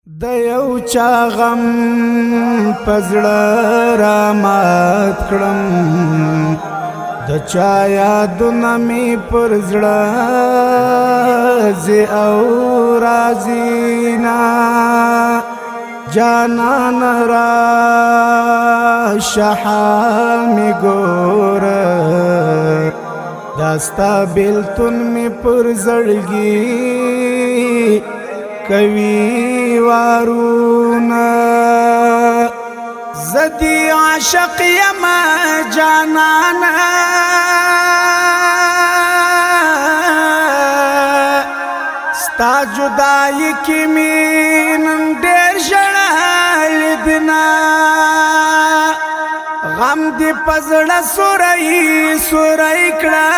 د یو چا غم پزړه را مات کړم د چا یادونه می پر زړه زی او رازینا جانان را شحال می ګور داستا بیلتون می پر زړګي کوي وارونا زدی عاشق یما جانانا ستا جدائی کی مینن دیر شڑال بنا غم دی پزڑ سورائی سورائی کڑا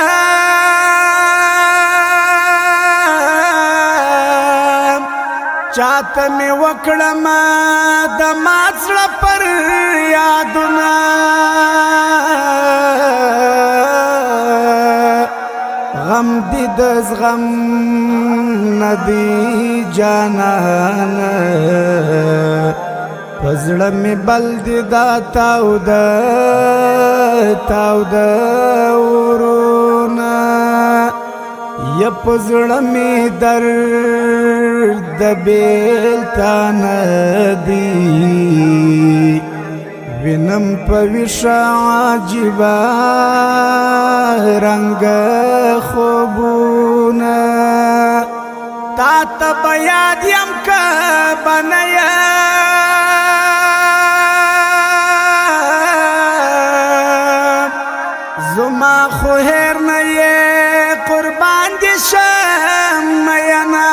چاہتا میں وکڑم دمات سڑا پر یادنا غم دی دز غم ندی جانانا پزڑا میں بل دی دا تاو دا ورونا یا پزڑا میں درد بیلتا ندی وینم پویشا عجیبا رنگ خوبونا تا تب یاد یم که بنیا زما خو هیر نیه قربان دی شم مینا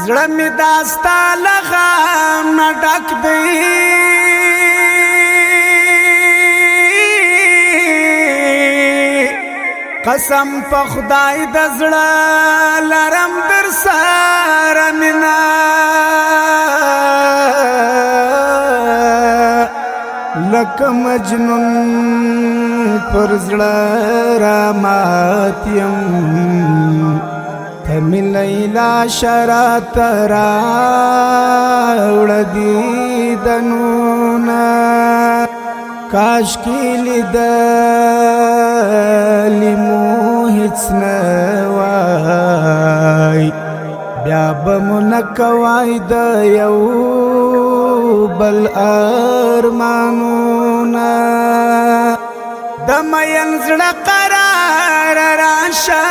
زړه می داستا لغم نه ډک دی قسم په خدای د زړه لرم در سره مینا لکه مجنون پر زړه را مات یم تمی لیلا شرات راوڑ دیدنونا کاش کی لیدلی موهیڅ نوای بیا بمونکوای د یو بل ارمانونا د مین زړه قرار راشه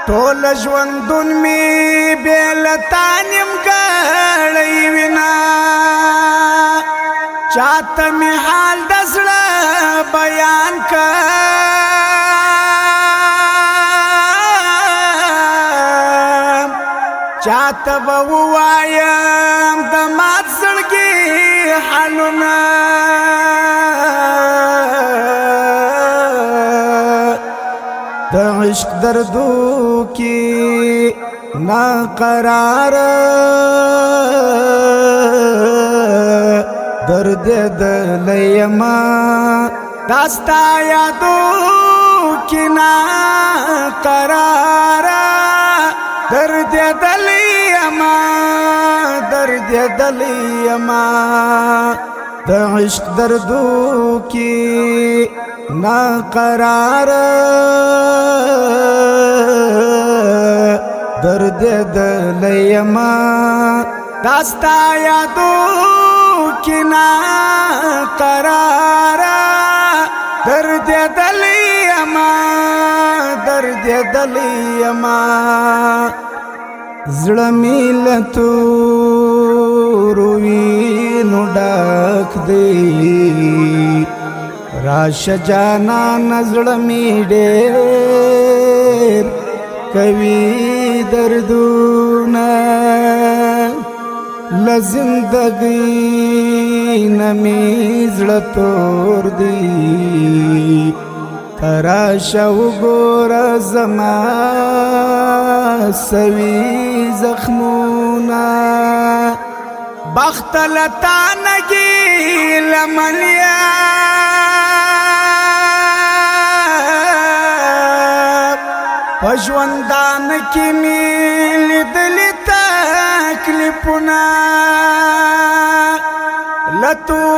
ټول ژوندون می بیلتانیم ګړی وینا چاته می حال د زړه بیان کړم چاته به ووایم د مات زړګي حالونه د عشق دردو کی ناقرار درد دلیما داستا یادو کی ناقرار درد دلیما د عشق دردو کی ناقرار درد دلیما داستا یادو کی ناقرار درد دلیما زړه می له تورو نو ډک دی راشه جانان زړه می ډېر کوي دردونه لزندگی نمی زړه تور دی تراشه وګوره زما سوي زخمونه بخت لتانگی لمنیا پژوندان کی میل دلی تکلیفنا لتو